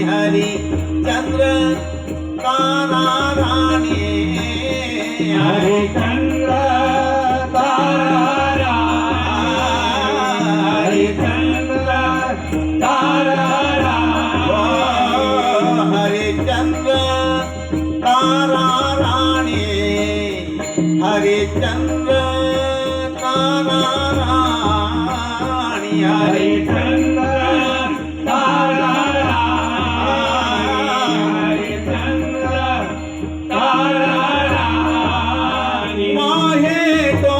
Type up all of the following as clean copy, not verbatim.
हरी चंद्र तारा राणी हरी चंद्र तारा हरी चंद्र तारा हरी चंद्र तारा राणी हरी चंद्र तारा राणी हरी चंद्र तारा हरी चंद्र तारा वाहे तो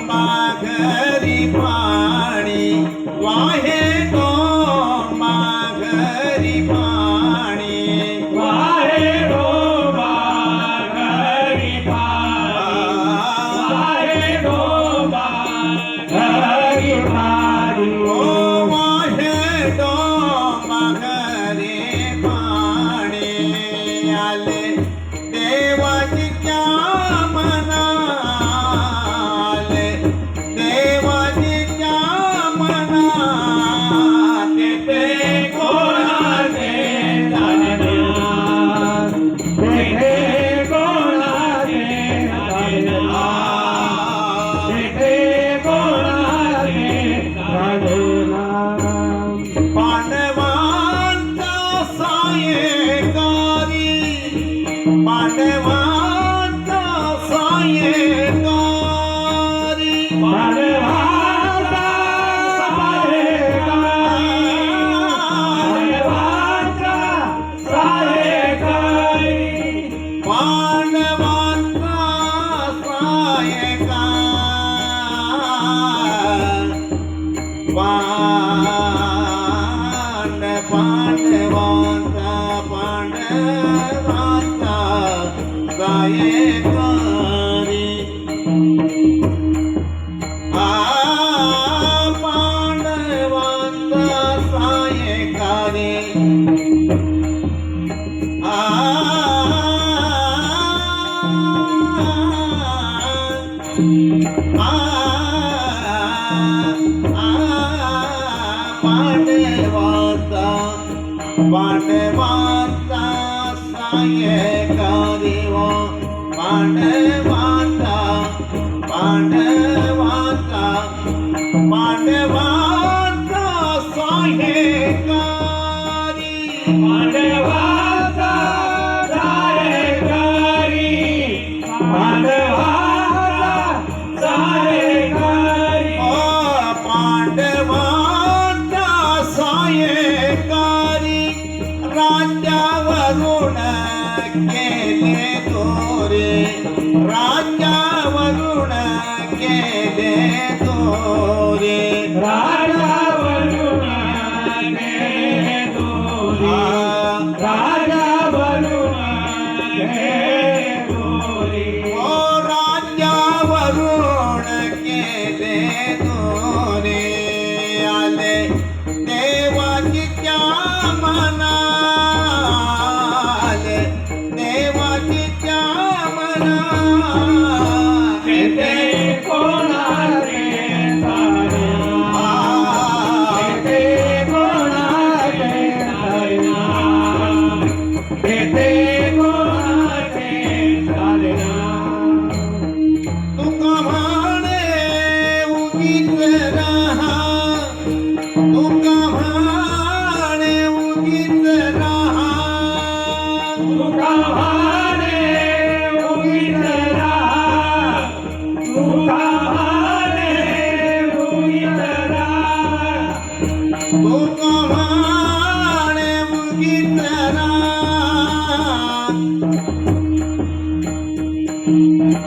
माघरी पाणी वाहे तो माघरी पाणी वाहे रो माघरी पाणी वाहे रो माघरी पाणी ओ वाहे तो माघरी पाणी आले देवाच्या मनाले देवाच्या मनात ते कोणाचे जाणणार ते कोणाचे जाणणार ते कोणाचे जाणणार पांडवांचा सायकारी पांडवांचा सायकारी पांडवांचा सायकारी पांडवांचा सायकार पांडवांचा सायकारी पांडवांचा सायकारी पांडवांचा सायकारी पांडवांचा पांडवांचा पांडवांचा सायकारी पांडवांचा सायकारी पांडवांचा सायकारी पांडवांचा सायकारी राज्यावरून केले दोरे राज्यावरून केले दोरे राजावरून गेले दोरी राजावरून गेले दोरी ओ राज्यावरून केले दोरे आले देवाच्या मनाले देवाच्या मना ते कोणाचे जाणणार ते कोणाचे जाणणार ते कोणाचे जाणणार तुका म्हणे उगीच राहा तुका म्हणे उगीच राहा तुका भाने उगीत राहा तुका भाने उगीत राहा तुका म्हणे उगीच राहा तुका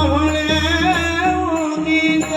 म्हणे उगीच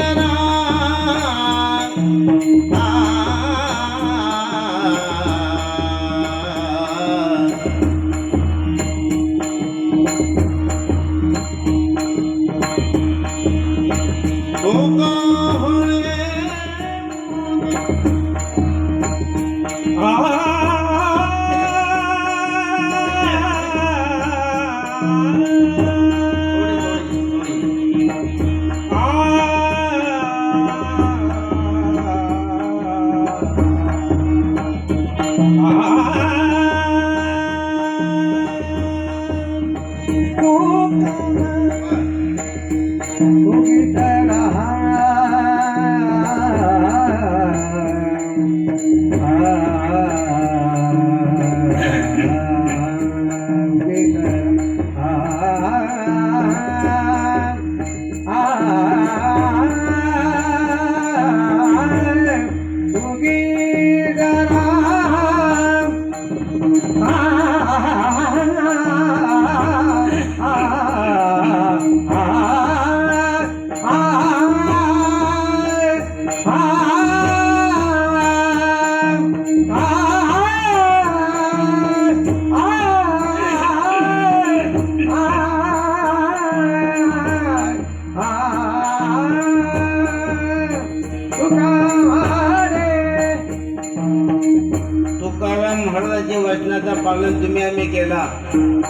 तुकाराम महाराजांच्या वचनाचं पालन तुम्ही आम्ही केला.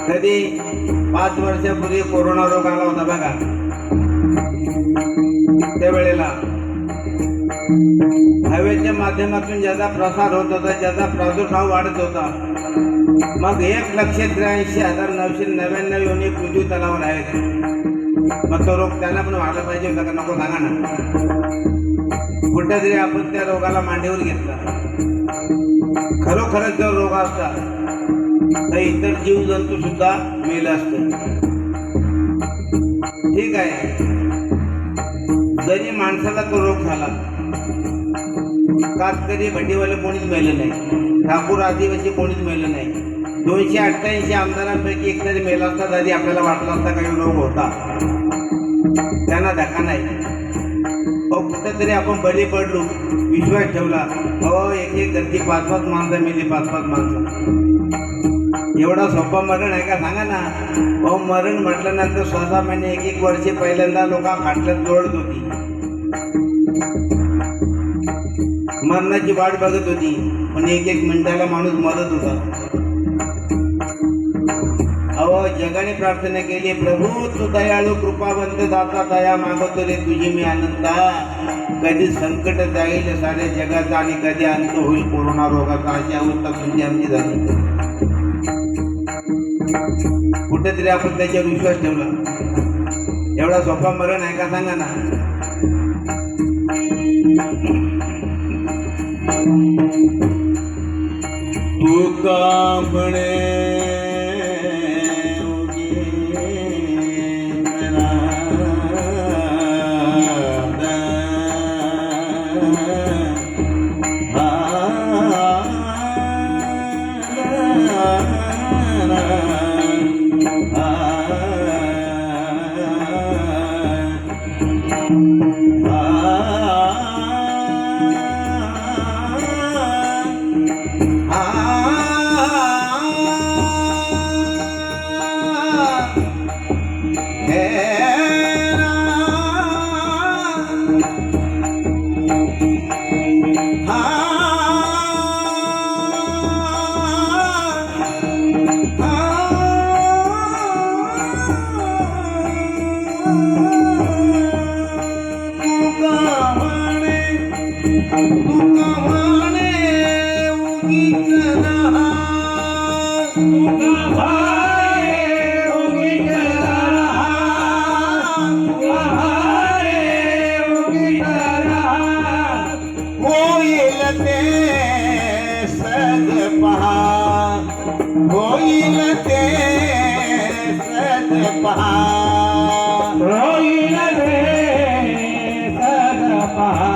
कधी 5 वर्षापूर्वी कोरोना रोग आला होता बघा. त्यावेळेला हवेच्या माध्यमातून ज्याचा प्रसार होत होता, ज्याचा प्रादुर्भाव वाढत होता, मग 1,83,999 योनी पृथ्वी तलावर आहेत. मग तो रोग त्यांना पण वाढला पाहिजे होता का नको सांगा ना. कुठेतरी आपण त्या रोगाला मांडीवर घेतला. खरोखरच जर रोग असता तर इतर जीवजंतू सुद्धा मेले असते. ठीक आहे, जरी माणसाला तो रोग झाला, कातकरी भटीवाले कोणीच मेले नाही, ठाकूर आदिवासी कोणीच मेले नाही. 288 आमदारांपैकी एक तरी मेला असता तरी आपल्याला वाटला असता काही रोग होता, त्यांना धक्का नाही. कुठेतरी आपण बळी पडलो, विश्वास ठेवला. एक घरची 5-5 माणसं मेली, 5-5 माणसं. एवढा सोपा मरण आहे का सांगा ना. मरण म्हटल्यानंतर 6 महिने 1-1 वर्षे पहिल्यांदा लोक खाटल्यात जोडत होती, मरणाची वाट बघत होती, पण 1-1 मिनिटाला माणूस मरत होता. जगाने प्रार्थना केली, प्रभू तू दयाळू कृपावंत दाता, दया मागवतो रे तुझी मी आनंदा. कधी संकट जाईल साऱ्या जगाचा आणि कधी अंत होईल कोरोना रोगाचा, अशी अवस्था तुमची आमची झाली. कुठेतरी आपण त्याच्यावर विश्वास ठेवला. एवढा सोपा मरण आहे का सांगा ना. तू का म्हणे होईल ते सद पहा, होईल ते सद पहा.